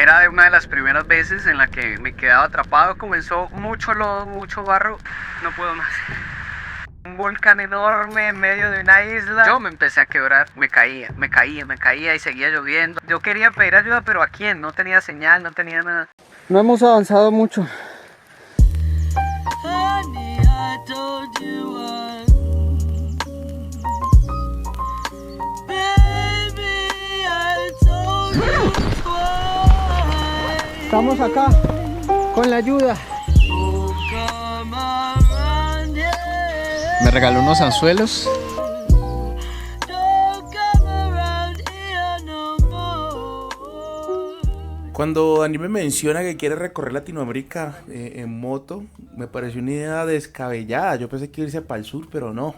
Era una de las primeras veces en la que me quedaba atrapado. Comenzó mucho lodo, mucho barro. No puedo más. Un volcán enorme en medio de una isla. Yo me empecé a quebrar, me caía y seguía lloviendo. Yo quería pedir ayuda, pero ¿a quién? No tenía señal, no tenía nada. No hemos avanzado mucho. Honey, I told you once. Baby, I told you twice. Estamos acá con la ayuda. Oh, come around here. Me regaló unos anzuelos. Don't come around here no more. Cuando Daniel me menciona que quiere recorrer Latinoamérica en moto, me pareció una idea descabellada. Yo pensé que irse para el sur, pero no.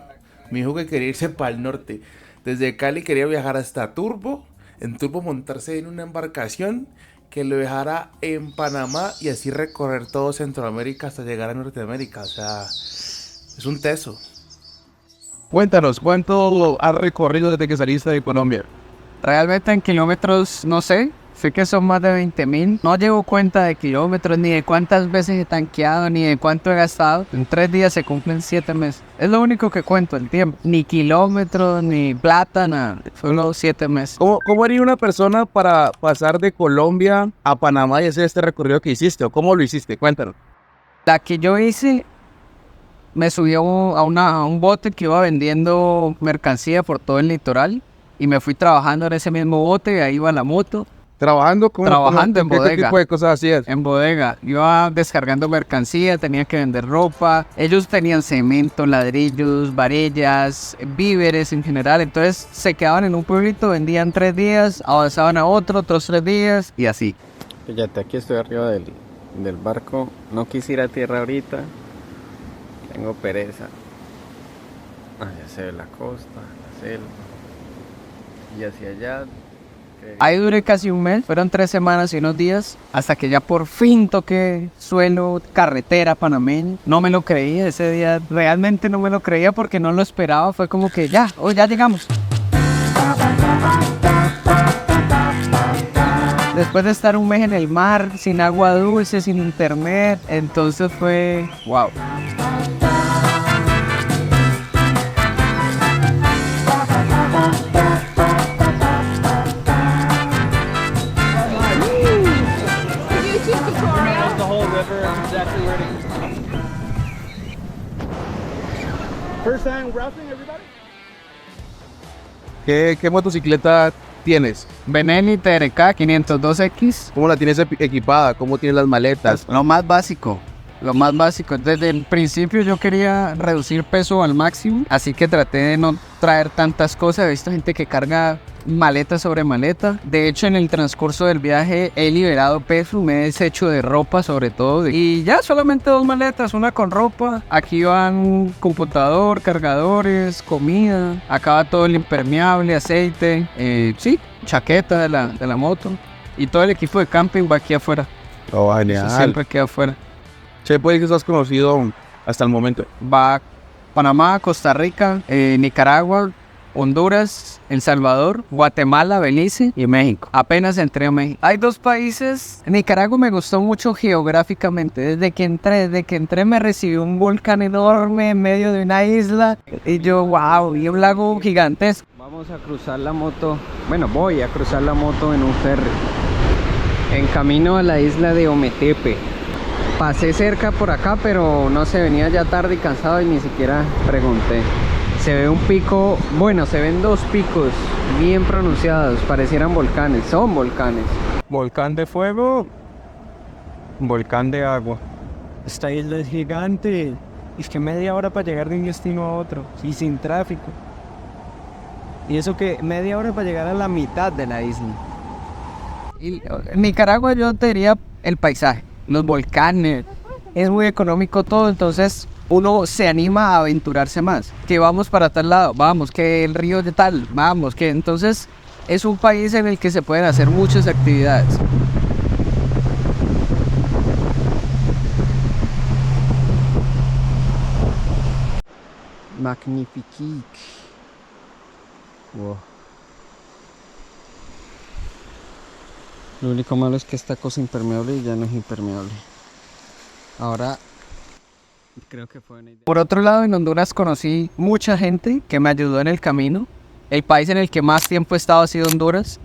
Me dijo que quería irse para el norte. Desde Cali quería viajar hasta Turbo. En Turbo montarse en una embarcación que lo dejara en Panamá y así recorrer todo Centroamérica hasta llegar a Norteamérica. O sea, es un teso. Cuéntanos, ¿cuánto has recorrido desde que saliste de Colombia? Realmente en kilómetros no sé. Sé que son más de 20.000. No llevo cuenta de kilómetros, ni de cuántas veces he tanqueado, ni de cuánto he gastado. En 3 días se cumplen 7 meses. Es lo único que cuento, el tiempo. Ni kilómetros, ni plata, nada. Solo 7 meses. ¿Cómo haría una persona para pasar de Colombia a Panamá y hacer este recorrido que hiciste? ¿O cómo lo hiciste? Cuéntanos. La que yo hice, me subí a un bote que iba vendiendo mercancía por todo el litoral. Y me fui trabajando en ese mismo bote, y ahí iba la moto. Trabajando en bodega. ¿Qué tipo de cosas hacías? En bodega. Iba descargando mercancía, tenía que vender ropa. Ellos tenían cemento, ladrillos, varillas, víveres en general. Entonces se quedaban en un pueblito, vendían 3 días, avanzaban a otros 3 días y así. Fíjate, aquí estoy arriba del barco. No quise ir a tierra ahorita. Tengo pereza. Ya se ve la costa, la selva. Y hacia allá. Ahí duré casi un mes, fueron 3 semanas y unos días, hasta que ya por fin toqué suelo, carretera panameña. No me lo creía ese día, realmente no me lo creía porque no lo esperaba, fue como que ya, ya llegamos. Después de estar un mes en el mar, sin agua dulce, sin internet, entonces fue wow. ¿Qué motocicleta tienes? Benelli TRK 502X. ¿Cómo la tienes equipada? ¿Cómo tienes las maletas? Lo más básico. Desde el principio yo quería reducir peso al máximo, así que traté de no traer tantas cosas. He visto gente que carga maleta sobre maleta. De hecho, en el transcurso del viaje he liberado peso, me he deshecho de ropa sobre todo. Y ya solamente 2 maletas, una con ropa. Aquí van computador, cargadores, comida. Acá va todo el impermeable, aceite, chaqueta de la moto. Y todo el equipo de camping va aquí afuera. Oh, genial. Eso siempre queda afuera. ¿Qué países has conocido hasta el momento? Va Panamá, Costa Rica, Nicaragua, Honduras, El Salvador, Guatemala, Belice y México. Apenas entré a México. Hay 2 países. Nicaragua me gustó mucho geográficamente. Desde que entré me recibió un volcán enorme en medio de una isla. Y yo, wow, y un lago gigantesco. Vamos a cruzar la moto. Bueno, voy a cruzar la moto en un ferry. En camino a la isla de Ometepe. Pasé cerca por acá, pero no sé, venía ya tarde y cansado y ni siquiera pregunté. Se ve un pico, bueno, se ven 2 picos bien pronunciados, parecieran volcanes, son volcanes. Volcán de fuego, volcán de agua. Esta isla es gigante. Es que media hora para llegar de un destino a otro y sin tráfico. Y eso que media hora para llegar a la mitad de la isla. Y en Nicaragua yo te diría el paisaje, los volcanes, es muy económico todo, entonces uno se anima a aventurarse más. Que vamos para tal lado, vamos, que el río de tal, vamos, que entonces es un país en el que se pueden hacer muchas actividades. Magnifique. Wow. Lo único malo es que esta cosa impermeable ya no es impermeable. Ahora creo que fue una idea. Por otro lado, en Honduras conocí mucha gente que me ayudó en el camino. El país en el que más tiempo he estado ha sido Honduras.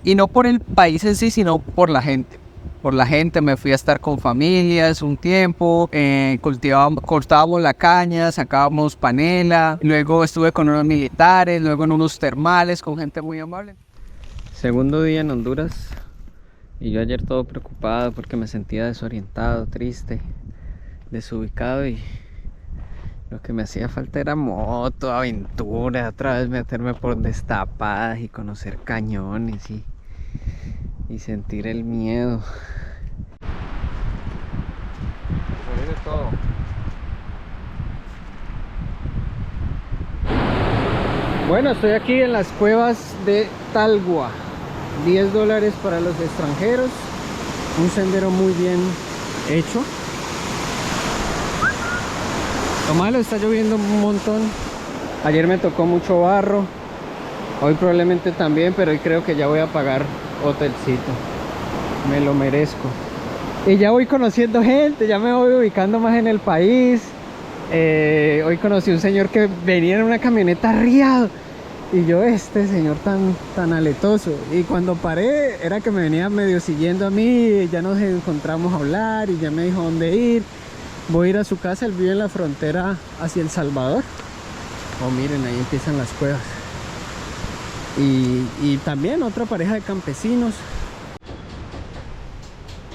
Y no por el país en sí, sino por la gente. Por la gente me fui a estar con familias un tiempo, cortábamos la caña, sacábamos panela, luego estuve con unos militares, luego en unos termales con gente muy amable. Segundo día en Honduras y yo ayer todo preocupado porque me sentía desorientado, triste, desubicado y lo que me hacía falta era moto, aventura, otra vez meterme por destapadas y conocer cañones y sentir el miedo. Sobre todo. Bueno, estoy aquí en las cuevas de Talgua. $10 para los extranjeros. Un sendero muy bien hecho. Lo malo, está lloviendo un montón. Ayer me tocó mucho barro. Hoy probablemente también, pero hoy creo que ya voy a pagar hotelcito. Me lo merezco. Y ya voy conociendo gente, ya me voy ubicando más en el país. Hoy conocí un señor que venía en una camioneta arriado. Y yo, este señor tan aletoso. Y cuando paré, era que me venía medio siguiendo a mí. Ya nos encontramos a hablar y ya me dijo dónde ir. Voy a ir a su casa, él vive en la frontera hacia El Salvador. Oh, miren, ahí empiezan las cuevas. Y también otra pareja de campesinos.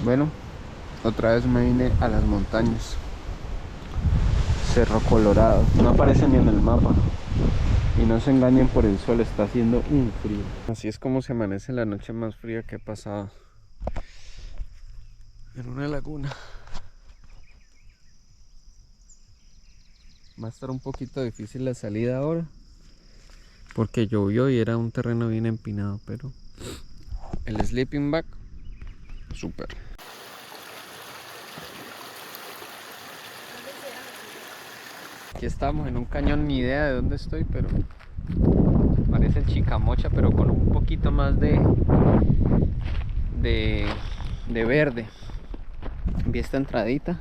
Bueno, otra vez me vine a las montañas. Cerro Colorado. No aparece ni en el mapa. Y no se engañen por el sol, está haciendo un frío. Así es como se amanece la noche más fría que he pasado. En una laguna. Va a estar un poquito difícil la salida ahora. Porque llovió y era un terreno bien empinado, pero el sleeping bag, súper. Aquí estamos en un cañón, ni idea de dónde estoy, pero parece el Chicamocha, pero con un poquito más de verde. Vi esta entradita.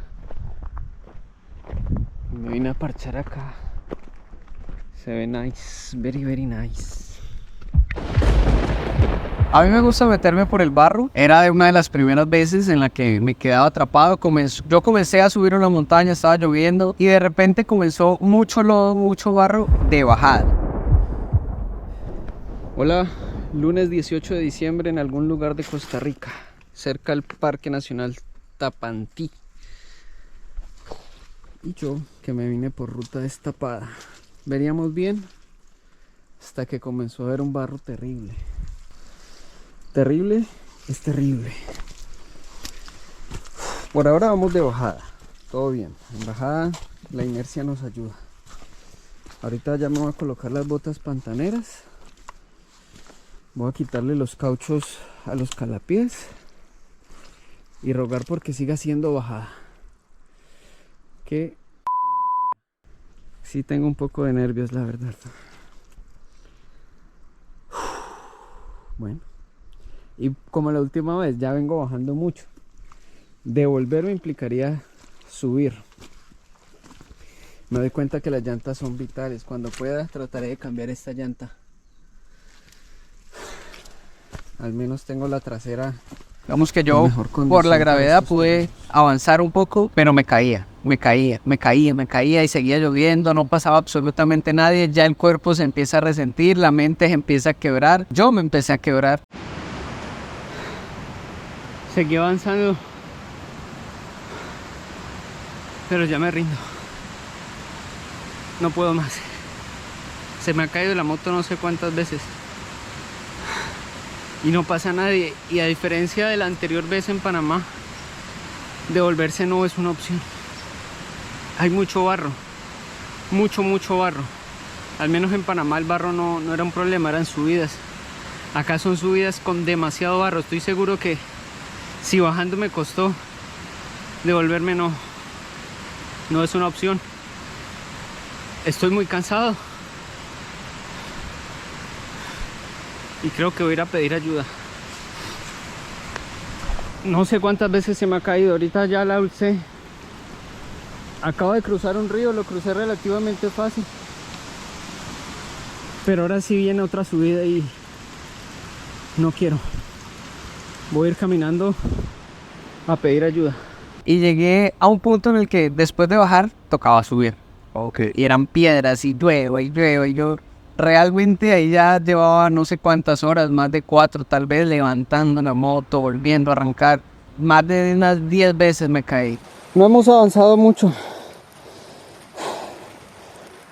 Me vine a parchar acá. Se ve nice, very nice. A mí me gusta meterme por el barro. Era de una de las primeras veces en la que me quedaba atrapado. Yo comencé a subir una montaña, estaba lloviendo y de repente comenzó mucho lodo, mucho barro de bajada. Hola, lunes 18 de diciembre en algún lugar de Costa Rica, cerca del Parque Nacional Tapantí. Y yo que me vine por ruta destapada. Veníamos bien hasta que comenzó a haber un barro terrible. Terrible es terrible. Por ahora vamos de bajada, todo bien. En bajada la inercia nos ayuda. Ahorita ya me voy a colocar las botas pantaneras. Voy a quitarle los cauchos a los calapiés y rogar porque siga siendo bajada. Que sí tengo un poco de nervios, la verdad. Bueno, y como la última vez ya vengo bajando mucho, devolverme implicaría subir. Me doy cuenta que las llantas son vitales. Cuando pueda trataré de cambiar esta llanta. Al menos tengo la trasera. Digamos que yo por la gravedad pude avanzar un poco, pero me caía y seguía lloviendo, no pasaba absolutamente nadie, ya el cuerpo se empieza a resentir, la mente se empieza a quebrar, yo me empecé a quebrar. Seguí avanzando, pero ya me rindo. No puedo más. Se me ha caído la moto no sé cuántas veces. Y no pasa nadie. Y a diferencia de la anterior vez en Panamá, devolverse no es una opción. Hay mucho barro. Mucho barro. Al menos en Panamá el barro no era un problema, eran subidas. Acá son subidas con demasiado barro. Estoy seguro que si bajando me costó, devolverme no es una opción. Estoy muy cansado. Y creo que voy a ir a pedir ayuda. No sé cuántas veces se me ha caído, ahorita ya la alcé. Acabo de cruzar un río, lo crucé relativamente fácil. Pero ahora sí viene otra subida y no quiero. Voy a ir caminando a pedir ayuda. Y llegué a un punto en el que después de bajar tocaba subir. Y eran piedras y llueva y llueva y yo realmente ahí ya llevaba no sé cuántas horas, más de 4 tal vez, levantando la moto, volviendo a arrancar. Más de unas 10 veces me caí. No hemos avanzado mucho,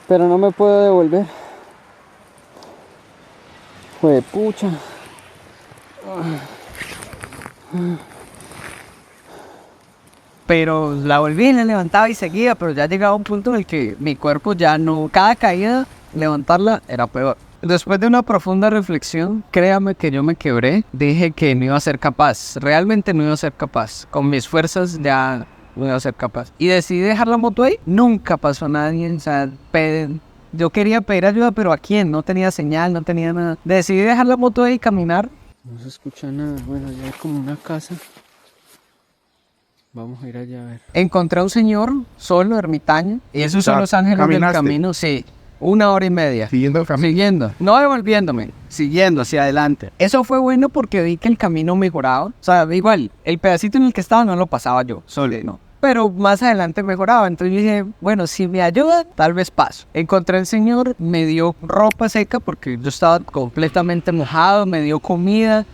pero no me puedo devolver. Fue pucha. Pero la volví, la levantaba y seguía, pero ya llegaba un punto en el que mi cuerpo ya no, cada caída, levantarla era peor. Después de una profunda reflexión, créame que yo me quebré, dije que no iba a ser capaz, realmente no iba a ser capaz, con mis fuerzas ya no iba a ser capaz. Y decidí dejar la moto ahí, nunca pasó a nadie, o sea, yo quería pedir ayuda, pero ¿a quién? No tenía señal, no tenía nada. Decidí dejar la moto ahí y caminar. No se escucha nada, bueno, ya hay como una casa. Vamos a ir allá a ver. Encontré a un señor solo, ermitaño. Y esos son los ángeles del camino, sí. 1 hora y media. Siguiendo el camino. Siguiendo. No devolviéndome. Siguiendo hacia adelante. Eso fue bueno porque vi que el camino mejoraba. O sea, igual, el pedacito en el que estaba no lo pasaba yo, solo, no. Pero más adelante mejoraba. Entonces yo dije, bueno, si me ayuda, tal vez paso. Encontré al señor, me dio ropa seca porque yo estaba completamente mojado, me dio comida.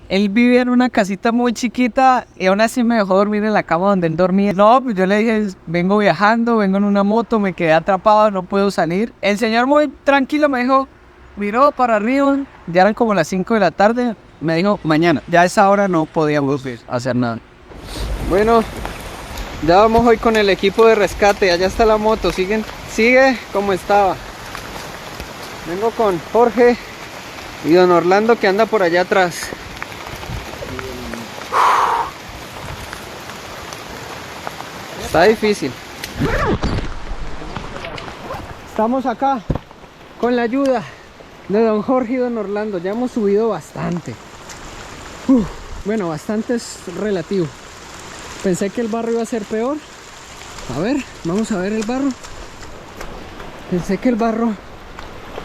Él vivía en una casita muy chiquita y aún así me dejó dormir en la cama donde él dormía. No, pues yo le dije, vengo viajando, vengo en una moto, me quedé atrapado, no puedo salir. El señor muy tranquilo me dijo, miró para arriba, ya eran como las 5 de la tarde, me dijo, mañana. Ya a esa hora no podíamos hacer nada. Bueno, ya vamos hoy con el equipo de rescate, allá está la moto, sigue como estaba. Vengo con Jorge y don Orlando que anda por allá atrás. Está difícil. Estamos acá con la ayuda de don Jorge y don Orlando. Ya hemos subido bastante. Bueno, bastante es relativo. Pensé que el barro iba a ser peor. A ver, vamos a ver el barro. Pensé que el barro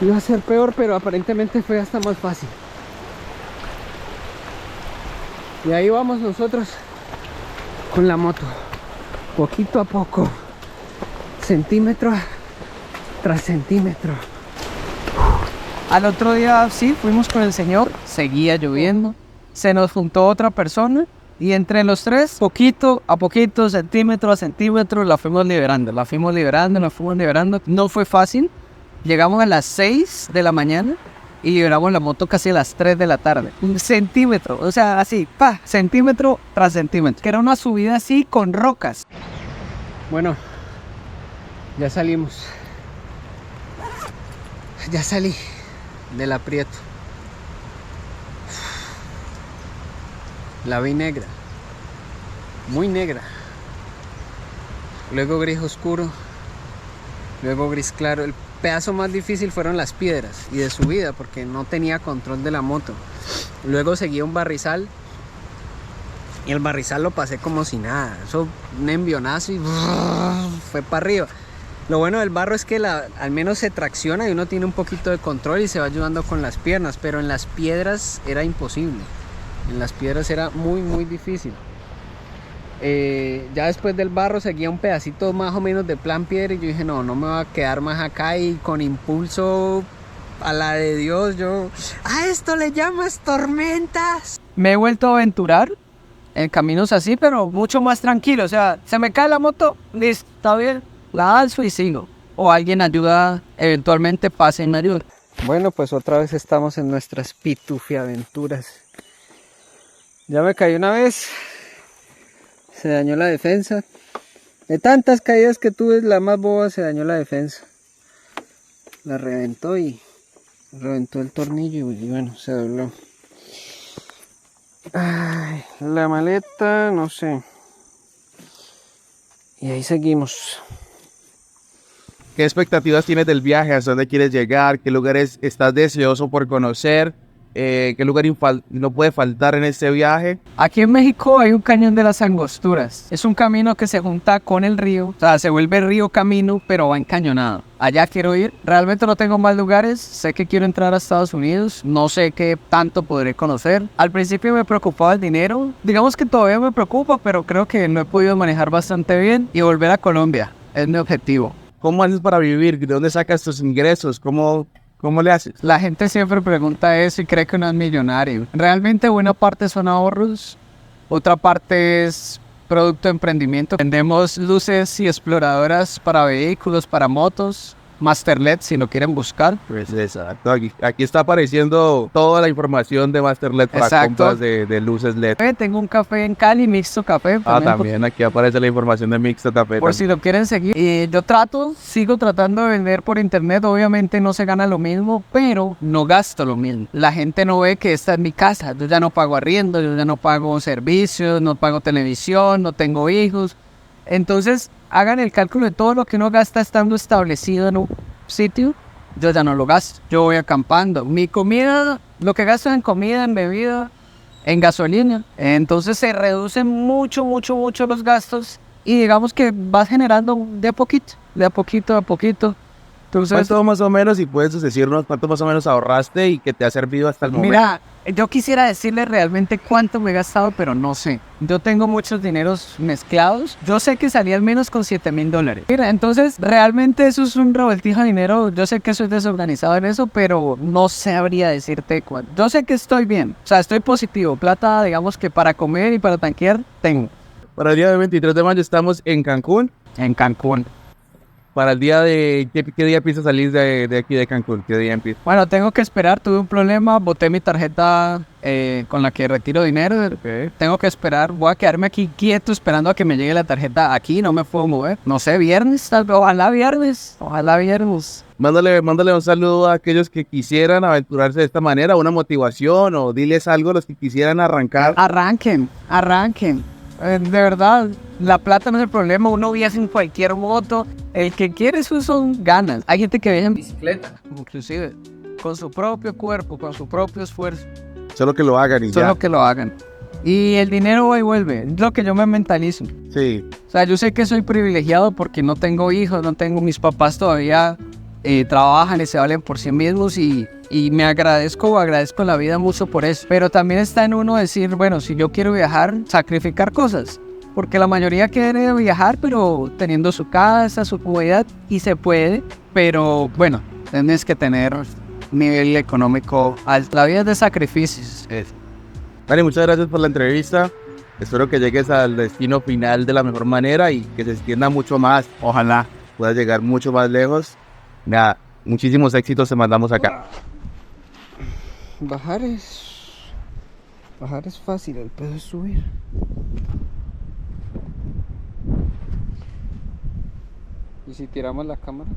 iba a ser peor, pero aparentemente fue hasta más fácil. Y ahí vamos nosotros con la moto. Poquito a poco, centímetro tras centímetro. Al otro día sí, fuimos con el señor, seguía lloviendo, se nos juntó otra persona y entre los tres, poquito a poquito, centímetro a centímetro, la fuimos liberando. No fue fácil, llegamos a las 6 de la mañana y liberamos la moto casi a las 3 de la tarde. Un centímetro, o sea, así, centímetro tras centímetro. Que era una subida así con rocas. Bueno, ya salimos. Ya salí del aprieto. La vi negra. Muy negra. Luego gris oscuro. Luego gris claro. El pedazo más difícil fueron las piedras y de subida porque no tenía control de la moto. Luego seguía un barrizal y el barrizal lo pasé como si nada. Eso, un envionazo y fue para arriba. Lo bueno del barro es que al menos se tracciona y uno tiene un poquito de control y se va ayudando con las piernas, pero en las piedras era imposible. En las piedras era muy difícil. Ya después del barro seguía un pedacito más o menos de plan piedra y yo dije no me voy a quedar más acá, y con impulso a la de Dios yo a esto le llamas tormentas. Me he vuelto a aventurar en caminos así, pero mucho más tranquilo. O sea, se me cae la moto, listo, está bien, la alzo y sigo, o alguien ayuda, eventualmente pase y me ayuda. Bueno, pues otra vez estamos en nuestras pitufiaventuras. Ya me caí una vez. Se dañó la defensa. De tantas caídas que tuve, la más boba, se dañó la defensa. La reventó y reventó el tornillo y bueno, se dobló. Ay, la maleta, no sé. Y ahí seguimos. ¿Qué expectativas tienes del viaje? ¿Hasta dónde quieres llegar? ¿Qué lugares estás deseoso por conocer? ¿Qué lugar no puede faltar en este viaje? Aquí en México hay un cañón de las Angosturas. Es un camino que se junta con el río. O sea, se vuelve río camino, pero va encañonado. Allá quiero ir. Realmente no tengo más lugares. Sé que quiero entrar a Estados Unidos. No sé qué tanto podré conocer. Al principio me preocupaba el dinero. Digamos que todavía me preocupa, pero creo que lo he podido manejar bastante bien. Y volver a Colombia es mi objetivo. ¿Cómo haces para vivir? ¿De dónde sacas tus ingresos? ¿Cómo le haces? La gente siempre pregunta eso y cree que uno es millonario. Realmente buena parte son ahorros, otra parte es producto de emprendimiento. Vendemos luces y exploradoras para vehículos, para motos, Master LED si lo quieren buscar. Pues exacto, aquí está apareciendo toda la información de Master LED para Exacto. compras de luces LED. Tengo un café en Cali, Mixto Café. También aquí aparece la información de Mixto Café. Por si lo quieren seguir. Y yo sigo tratando de vender por internet. Obviamente no se gana lo mismo, pero no gasto lo mismo. La gente no ve que esta es mi casa. Yo ya no pago arriendo, yo ya no pago servicios, no pago televisión, no tengo hijos. Entonces, hagan el cálculo de todo lo que uno gasta estando establecido en un sitio. Yo ya no lo gasto. Yo voy acampando. Mi comida, lo que gasto en comida, en bebida, en gasolina. Entonces se reducen mucho los gastos y digamos que vas generando de a poquito, de a poquito, de a poquito. Entonces, ¿Cuánto más o menos, y puedes decirnos cuánto más o menos ahorraste y que te ha servido hasta el momento? mira, yo quisiera decirle realmente cuánto me he gastado, pero no sé. Yo tengo muchos dineros mezclados. Yo sé que salí al menos con $7,000. Mira, entonces realmente eso es un revoltijo de dinero. Yo sé que soy desorganizado en eso, pero no sabría decirte cuánto. Yo sé que estoy bien, o sea, estoy positivo. Plata, digamos que para comer y para tanquear, tengo. Para el día del 23 de mayo estamos en Cancún. En Cancún. Para el día de... ¿Qué día empieza a salir de aquí de Cancún? ¿Qué día empieza? Bueno, tengo que esperar, tuve un problema, boté mi tarjeta con la que retiro dinero. Tengo que esperar, voy a quedarme aquí quieto esperando a que me llegue la tarjeta aquí, no me puedo mover. No sé, viernes, tal vez, ojalá viernes. Mándale un saludo a aquellos que quisieran aventurarse de esta manera, una motivación, o diles algo a los que quisieran arrancar. Arranquen. De verdad, la plata no es el problema, uno viaja en cualquier moto. El que quiere eso son ganas. Hay gente que viaja en bicicleta, inclusive, con su propio cuerpo, con su propio esfuerzo. Solo que lo hagan y ya. Solo que lo hagan. Y el dinero va y vuelve, es lo que yo me mentalizo. Sí. O sea, yo sé que soy privilegiado porque no tengo hijos, no tengo mis papás todavía trabajan y se valen por sí mismos y me agradezco la vida mucho por eso. Pero también está en uno decir, bueno, si yo quiero viajar, sacrificar cosas. Porque la mayoría quiere viajar, pero teniendo su casa, su comodidad, y se puede. Pero bueno, tienes que tener un nivel económico alto. La vida es de sacrificios. Dani, muchas gracias por la entrevista. Espero que llegues al destino final de la mejor manera y que se extienda mucho más. Ojalá puedas llegar mucho más lejos. Nada, muchísimos éxitos te mandamos acá. Bajar es fácil, el pedo es subir. ¿Y si tiramos la cámara?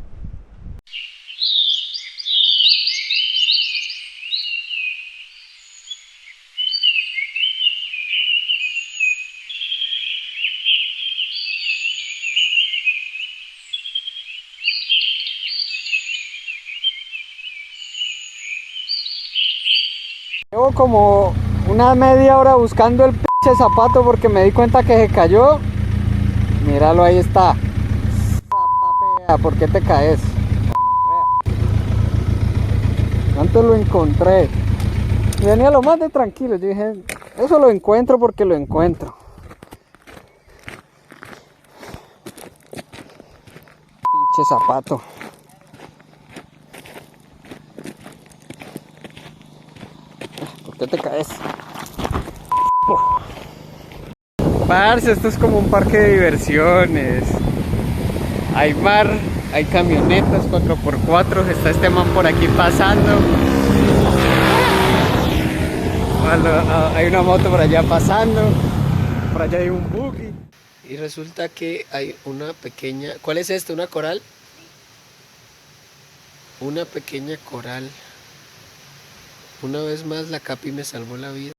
Llevo como una media hora buscando el pinche zapato porque me di cuenta que se cayó. Míralo, ahí está. ¿Por qué te caes? Antes lo encontré. Venía lo más de tranquilo. Yo dije, eso lo encuentro porque lo encuentro. Pinche zapato. ¿Por qué te caes? Parce, esto es como un parque de diversiones. Hay mar, hay camionetas 4x4, está este man por aquí pasando. Hay una moto por allá pasando. Por allá hay un buggy. Y resulta que hay una pequeña... ¿Cuál es esto? ¿Una coral? Una pequeña coral. Una vez más la Capi me salvó la vida.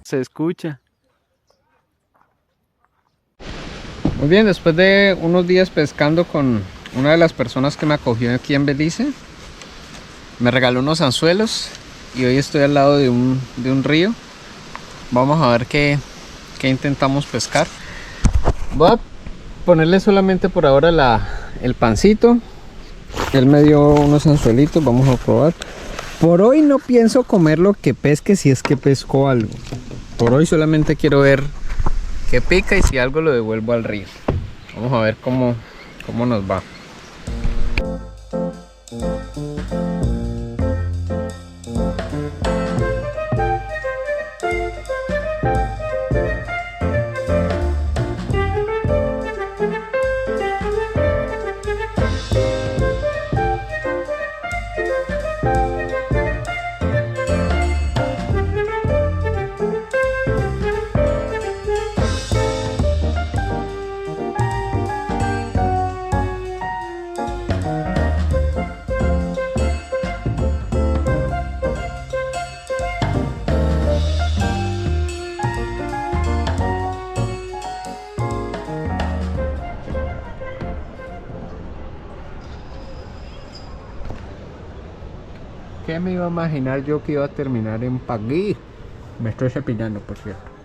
Se escucha. Muy bien, después de unos días pescando con una de las personas que me acogió aquí en Belice, me regaló unos anzuelos y hoy estoy al lado de un río. Vamos a ver qué intentamos pescar. Voy a ponerle solamente por ahora el pancito. Él me dio unos anzuelitos, vamos a probar. Por hoy no pienso comer lo que pesque si es que pesco algo. Por hoy solamente quiero ver qué pica y si algo lo devuelvo al río. Vamos a ver cómo nos va. ¿Qué me iba a imaginar yo que iba a terminar en Pagui? Me estoy cepillando, por cierto.